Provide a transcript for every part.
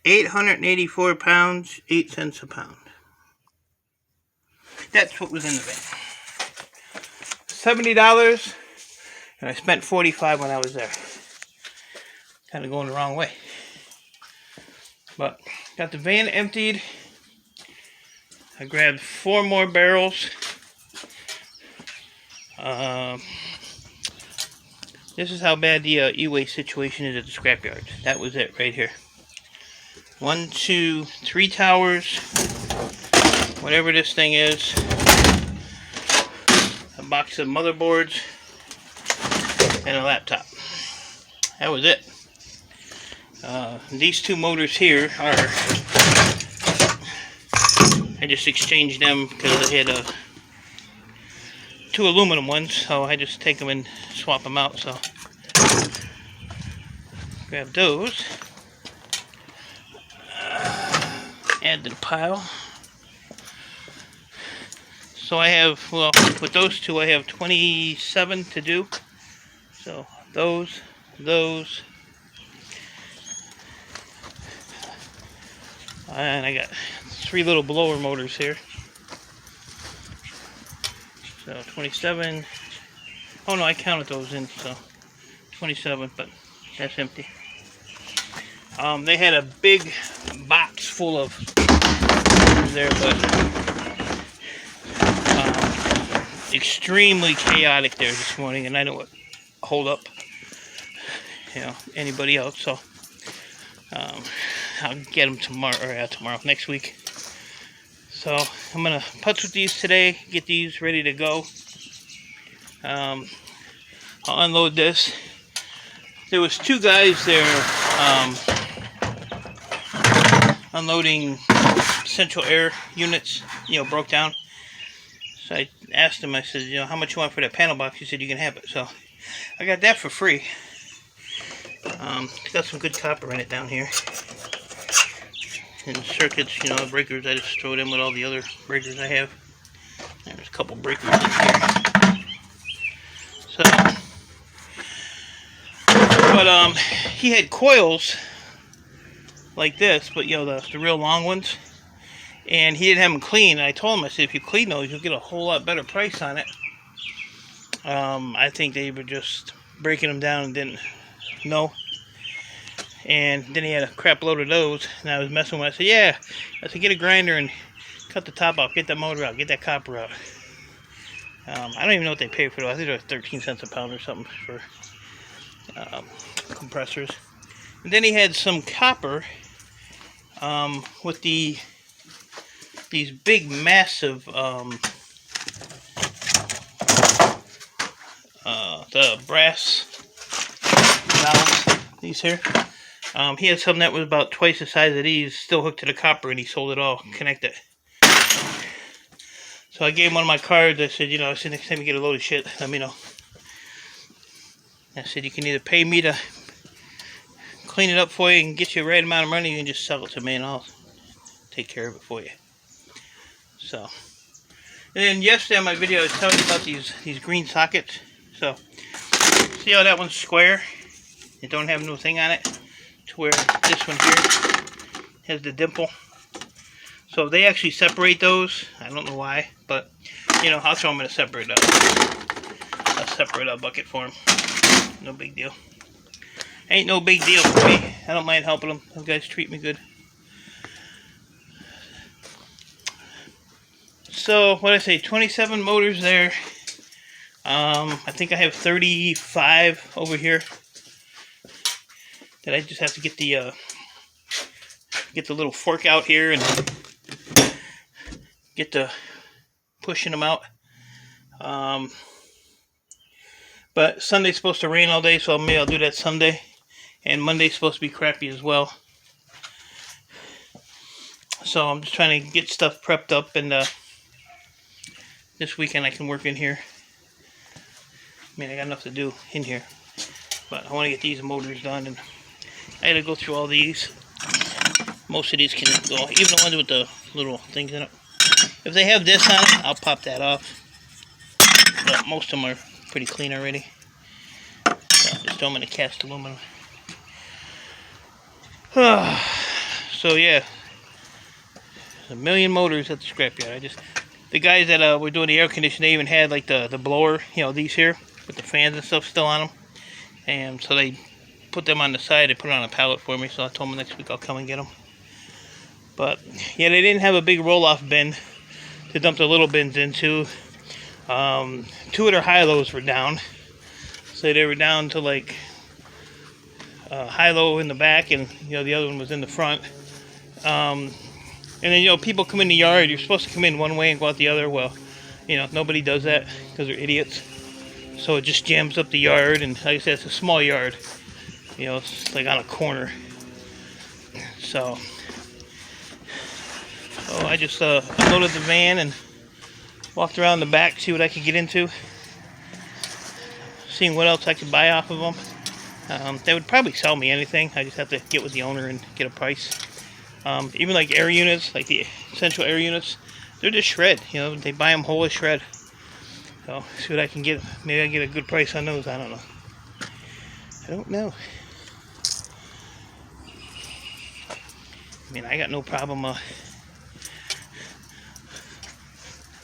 884 pounds, 8 cents a pound. That's what was in the van. $70, and I spent $45 when I was there. Kind of going the wrong way. But got the van emptied. I grabbed 4 more barrels. This is how bad the e-waste situation is at the scrapyard. That was it right here. 1, 2, 3 towers. Whatever this thing is. A box of motherboards. And a laptop. That was it. These 2 motors here are... I just exchanged them because I had 2 aluminum ones, so I just take them and swap them out. So grab those, add to the pile. So I have, well, with those 2 I have 27 to do. So those, and I got 3 little blower motors here. So 27. Oh no, I counted those in, so 27, but that's empty. They had a big box full of there, but extremely chaotic there this morning, and I don't hold up, anybody else. So I'll get them tomorrow, next week. So I'm gonna putz with these today, get these ready to go. I'll unload this. There was 2 guys there unloading central air units, broke down. So I asked him, I said, how much you want for that panel box? He said, you can have it. So I got that for free. It's got some good copper in it down here. And circuits, breakers, I just throw it in with all the other breakers I have. There's a couple breakers in here. So, but he had coils like this, but the real long ones, and he didn't have them clean. And I told him, I said, if you clean those, you'll get a whole lot better price on it. I think they were just breaking them down and didn't know. And then he had a crap load of those, and I was messing with him. I said, yeah. I said, get a grinder and cut the top off, get that motor out, get that copper out. I don't even know what they pay for those. I think they're 13 cents a pound or something for compressors. And then he had some copper with these big, massive the brass valves, these here. He had something that was about twice the size of these, still hooked to the copper, and he sold it all connected. So I gave him one of my cards. I said, next time you get a load of shit, let me know. I said, you can either pay me to clean it up for you and get you the right amount of money, or you can just sell it to me and I'll take care of it for you. So, and then yesterday on my video I was telling you about these green sockets. So, see how that one's square? It don't have no thing on it, to where this one here has the dimple. So they actually separate those. I don't know why, but I'll throw them in a separate bucket for them. No big deal. Ain't no big deal for me. I don't mind helping them. Those guys treat me good. So what did I say? 27 motors there. I think I have 35 over here. That I just have to get the little fork out here and get to pushing them out. But Sunday's supposed to rain all day, so maybe I'll do that Sunday. And Monday's supposed to be crappy as well. So I'm just trying to get stuff prepped up, and this weekend I can work in here. I mean, I got enough to do in here, but I want to get these motors done, and I had to go through all these. Most of these can go, even the ones with the little things in it. If they have this on it, I'll pop that off. But most of them are pretty clean already. So just throw them in a cast aluminum. So So yeah, a million motors at the scrapyard. The guys that were doing the air conditioning, they even had like the blower, these here with the fans and stuff still on them, and so they put them on the side. They put it on a pallet for me. So I told them next week I'll come and get them. But yeah, they didn't have a big roll-off bin to dump the little bins into. 2 of their high-lows were down, so they were down to like high-low in the back, and the other one was in the front. And then people come in the yard. You're supposed to come in one way and go out the other. Well, nobody does that because they're idiots. So it just jams up the yard, and like I said, it's a small yard. It's like on a corner. So I just unloaded the van and walked around the back, see what I could get into, seeing what else I could buy off of them. They would probably sell me anything. I just have to get with the owner and get a price. Even like air units, like the essential air units, they're just shred. They buy them whole as shred. So see what I can get. Maybe I can get a good price on those. I don't know. I mean, I got no problem at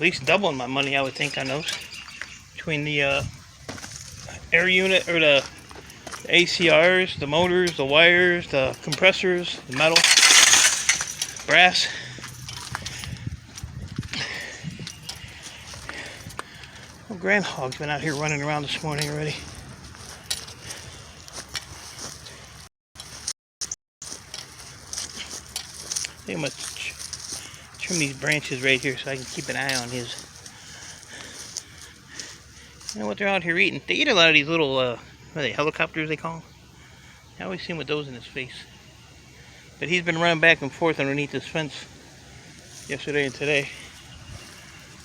least doubling my money, I would think, on those. Between the air unit, or the ACRs, the motors, the wires, the compressors, the metal, brass. Well, Groundhog's been out here running around this morning already. I think I'm going to trim these branches right here so I can keep an eye on his. You know what they're out here eating? They eat a lot of these little, what are they, helicopters they call them? I always see him with those in his face. But he's been running back and forth underneath this fence yesterday and today.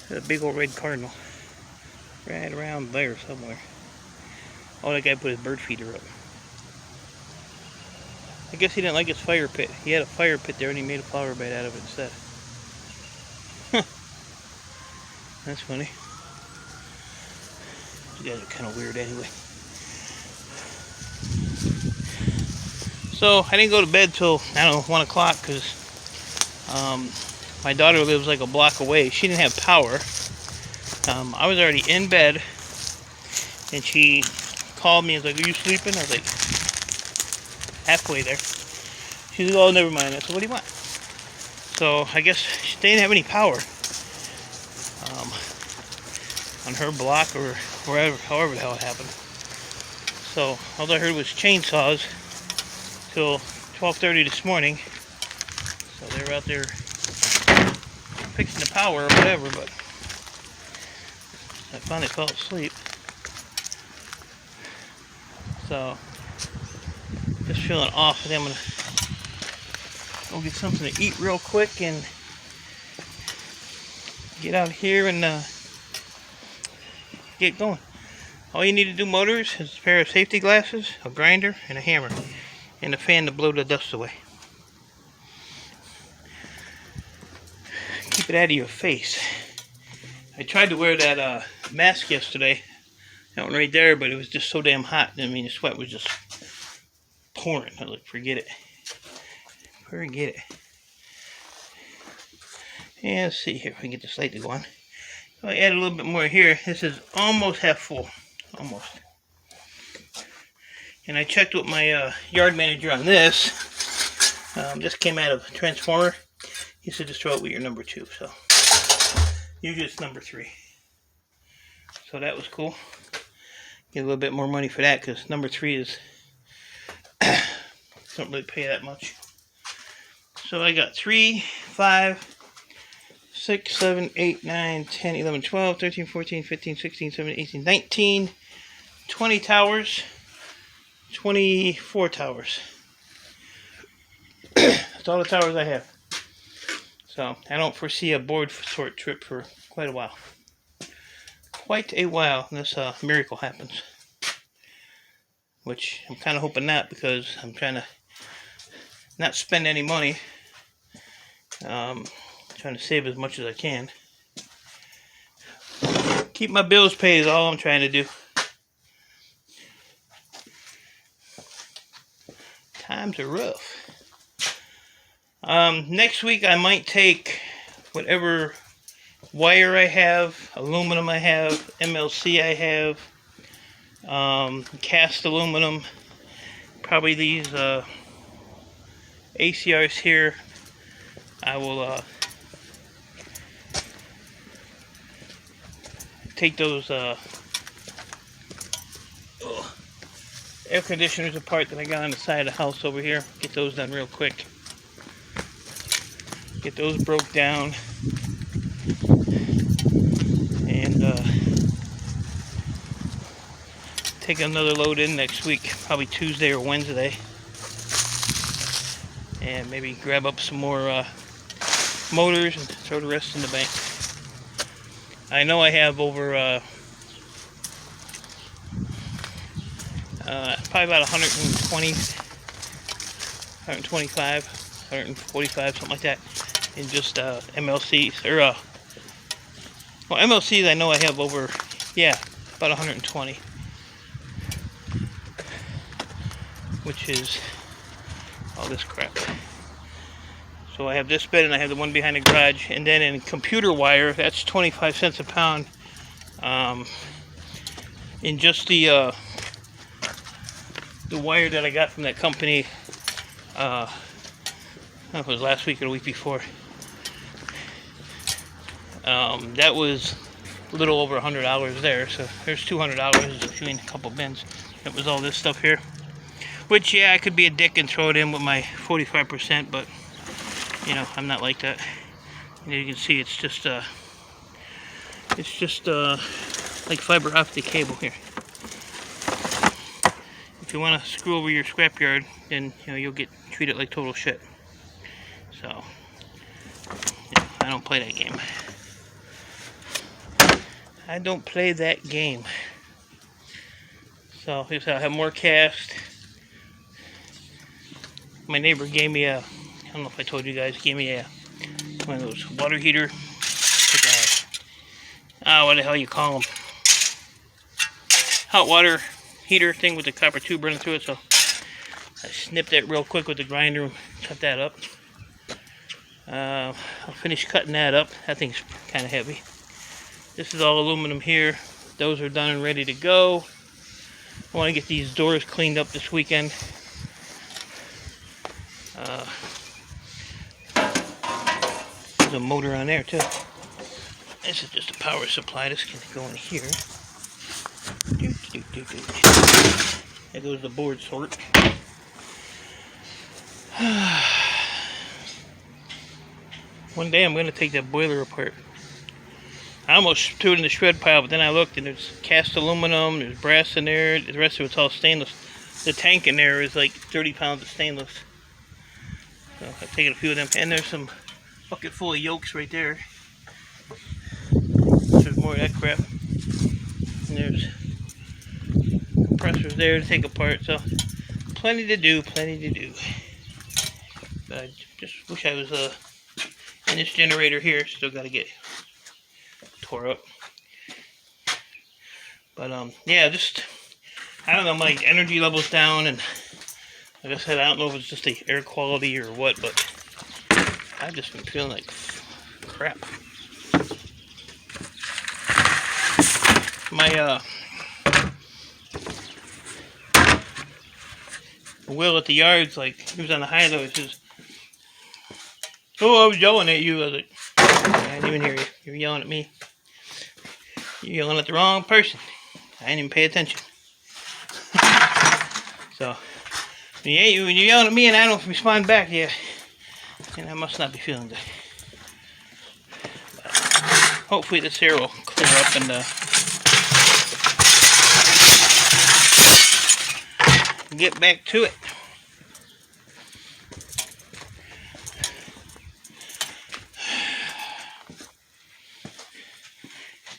There's a big old red cardinal. Right around there somewhere. Oh, that guy put his bird feeder up. I guess he didn't like his fire pit. He had a fire pit there and he made a flower bed out of it instead. That's funny. You guys are kind of weird anyway. So I didn't go to bed till, 1 o'clock because my daughter lives like a block away. She didn't have power. I was already in bed and she called me and was like, "Are you sleeping?" I was like, halfway there. She's like, "Oh, never mind." I said, "What do you want?" So I guess they didn't have any power on her block or wherever, however the hell it happened. So all I heard was chainsaws till 12:30 this morning. So they were out there fixing the power or whatever, but I finally fell asleep. So just feeling off. I think I'm gonna go get something to eat real quick and get out here and get going. All you need to do motors is a pair of safety glasses, a grinder, and a hammer, and a fan to blow the dust away. Keep it out of your face. I tried to wear that mask yesterday, that one right there, but it was just so damn hot. I mean, the sweat was just pouring. I was like, forget it. Forget it. And let's see here if I can get this light to go on. So I add a little bit more here. This is almost half full. Almost. And I checked with my yard manager on this. This came out of Transformer. He said just throw it with your number 2. So usually it's number 3. So that was cool. Get a little bit more money for that because number 3 is don't really pay that much. So I got 3, 5, 6, 7, 8, 9, 10, 11, 12, 13, 14, 15, 16, 17, 18, 19, 20 towers, 24 towers. That's all the towers I have. So I don't foresee a board sort trip for quite a while. Quite a while unless a miracle happens. Which I'm kind of hoping not, because I'm trying to not spend any money. Trying to save as much as I can. Keep my bills paid is all I'm trying to do. Times are rough. Next week I might take whatever wire I have, aluminum I have, MLC I have, cast aluminum, probably these ACRs here. I will take those air conditioners apart that I got on the side of the house over here. Get those done real quick. Get those broke down. And take another load in next week, probably Tuesday or Wednesday. And maybe grab up some more motors and throw the rest in the bank. I know I have over probably about 120, 125, 145, something like that, in just MLCs, or well, MLCs I know I have over, yeah, about 120, which is all this crap. So I have this bed and I have the one behind the garage, and then in computer wire, that's 25 cents a pound. In just the wire that I got from that company, I don't know if it was last week or the week before. That was a little over $100 there, so there's $200 between a couple bins. It was all this stuff here, which, yeah, I could be a dick and throw it in with my 45%, but you know, I'm not like that. And you can see it's just like fiber optic cable here. If you want to screw over your scrapyard, then you know you'll get treated like total shit. So you know, I don't play that game. I don't play that game. So here's how I have more cast. My neighbor gave me a, I don't know if I told you guys, gave me a one of those water heater. What the hell you call them? Hot water heater thing with the copper tube running through it. So I snipped that real quick with the grinder and cut that up. I'll finish cutting that up. That thing's kind of heavy. This is all aluminum here. Those are done and ready to go. I want to get these doors cleaned up this weekend. There's a motor on there too. This is just a power supply. This can go in here. There goes the board sort. One day I'm going to take that boiler apart. I almost threw it in the shred pile, but then I looked and there's cast aluminum, there's brass in there, the rest of it's all stainless. The tank in there is like 30 pounds of stainless. So I've taken a few of them, and there's some bucket full of yolks right there. There's more of that crap. And there's compressors there to take apart, so plenty to do, plenty to do. But I just wish I was in this generator here. Still got to get tore up. But yeah, just I don't know, my energy level's down, and like I said, I don't know if it's just the air quality or what, but I've just been feeling like crap. My Will at the yard's like, he was on the high low, he says, "Oh, I was yelling at you." I was like, "I didn't even hear you. You were yelling at me. You're yelling at the wrong person. I didn't even pay attention." So, when you're yelling at me and I don't respond back, yeah, and I must not be feeling good. But hopefully this here will clear up and get back to it.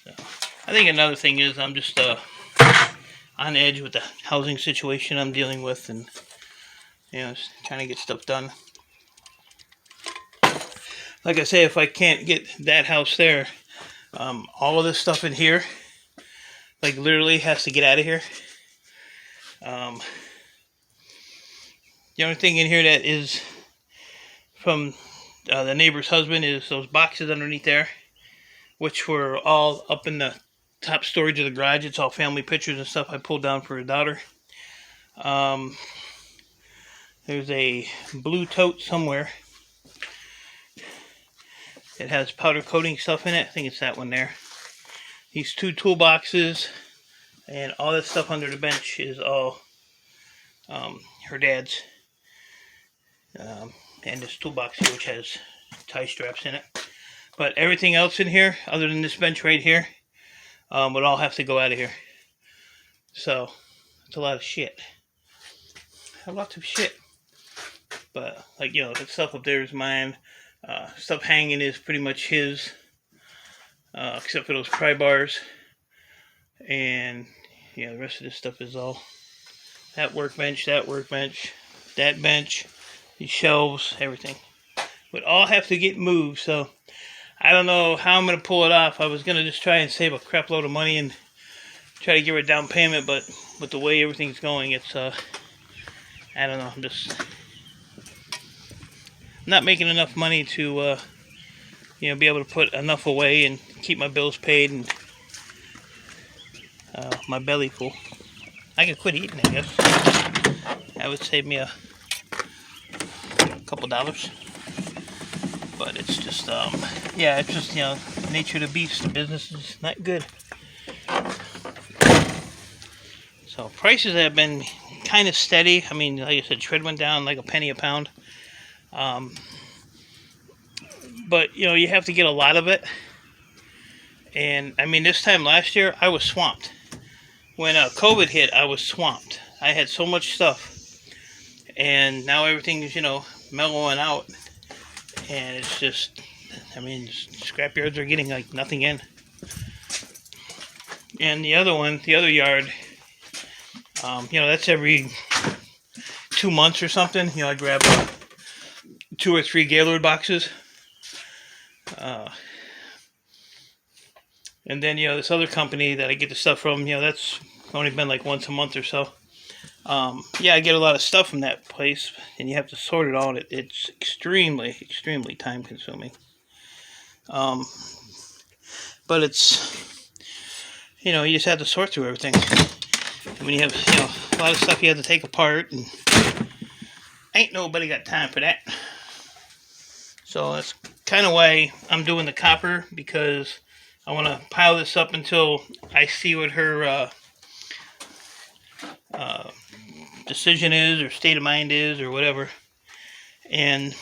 So, I think another thing is I'm just on edge with the housing situation I'm dealing with, and you know, just trying to get stuff done. Like I say, if I can't get that house there, all of this stuff in here, like literally has to get out of here. The only thing in here that is from the neighbor's husband is those boxes underneath there, which were all up in the top storage of the garage. It's all family pictures and stuff I pulled down for her daughter. There's a blue tote somewhere. It has powder coating stuff in it. I think it's that one there. These 2 toolboxes and all that stuff under the bench is all her dad's. And this toolbox here, which has tie straps in it. But everything else in here, other than this bench right here, would all have to go out of here. So, it's a lot of shit. A lot of shit. But, like, you know, the stuff up there is mine. Stuff hanging is pretty much his. Except for those pry bars. And, yeah, the rest of this stuff is all that workbench, that bench, these shelves, everything. Would all have to get moved, so I don't know how I'm going to pull it off. I was going to just try and save a crap load of money and try to give her a down payment, but with the way everything's going, it's, I don't know, I'm just not making enough money to, you know, be able to put enough away and keep my bills paid and my belly full. I could quit eating, I guess. That would save me a couple dollars. But it's just, yeah, it's just, you know, nature of the beast. The business is not good. So prices have been kind of steady. I mean, like I said, shred went down like a penny a pound. But, you know, you have to get a lot of it. And, I mean, this time last year, I was swamped. When COVID hit, I was swamped. I had so much stuff. And now everything's, you know, mellowing out. And it's just, I mean, scrapyards are getting, like, nothing in. And the other one, the other yard, you know, that's every 2 months or something. You know, I grab 2 or 3 Gaylord boxes. And then, you know, this other company that I get the stuff from, you know, that's only been like once a month or so. Yeah, I get a lot of stuff from that place, and you have to sort it all. It's extremely, extremely time consuming. But it's, you know, you just have to sort through everything. And when you have, you know, a lot of stuff you have to take apart, and ain't nobody got time for that. So that's kind of why I'm doing the copper, because I want to pile this up until I see what her decision is, or state of mind is, or whatever. And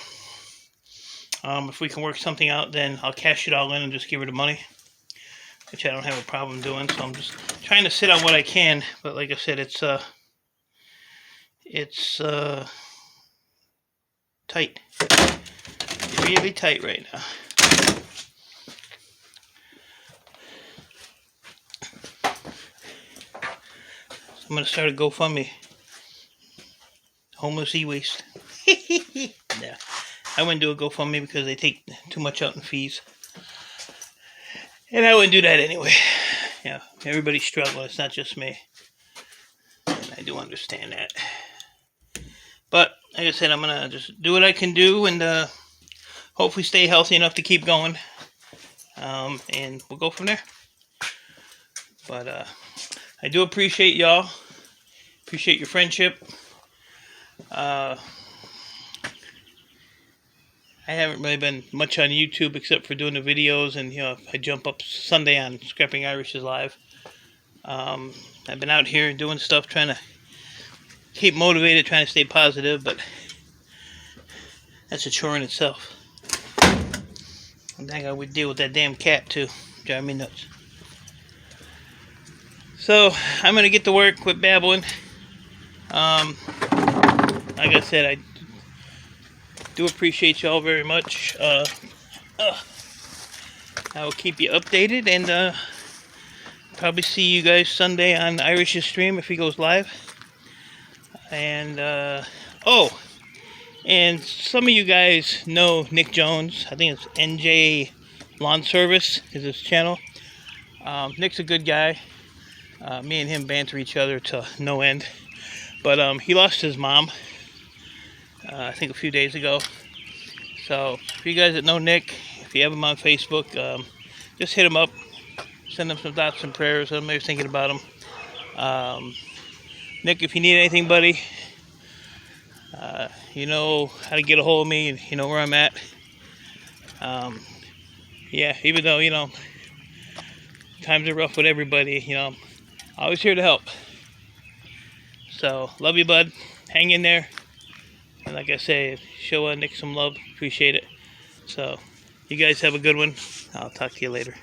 if we can work something out, then I'll cash it all in and just give her the money, which I don't have a problem doing. So I'm just trying to sit on what I can. But like I said, it's tight. Really tight right now. I'm going to start a GoFundMe. Homeless e-waste. Yeah. I wouldn't do a GoFundMe because they take too much out in fees. And I wouldn't do that anyway. Yeah, everybody's struggling. It's not just me. And I do understand that. But, like I said, I'm going to just do what I can do and hopefully stay healthy enough to keep going. And we'll go from there. But, I do appreciate y'all. Appreciate your friendship. I haven't really been much on YouTube except for doing the videos, and you know, I jump up Sunday on Scrapping Irish's live. I've been out here doing stuff, trying to keep motivated, trying to stay positive, but that's a chore in itself. I think I would deal with that damn cat too. Drive me nuts. So, I'm going to get to work, quit babbling. Like I said, I do appreciate y'all very much. I will keep you updated, and probably see you guys Sunday on Irish's stream if he goes live. And, oh, and some of you guys know Nick Jones. I think it's NJ Lawn Service is his channel. Nick's a good guy. Me and him banter each other to no end. But he lost his mom, I think a few days ago. So if you guys that know Nick, if you have him on Facebook, just hit him up. Send him some thoughts and prayers. I'm maybe thinking about him. Nick, if you need anything, buddy, you know how to get a hold of me, and you know where I'm at. Yeah, even though, you know, times are rough with everybody, you know, I'm always here to help. So, love you, bud. Hang in there. And like I say, show Nick some love. Appreciate it. So, you guys have a good one. I'll talk to you later.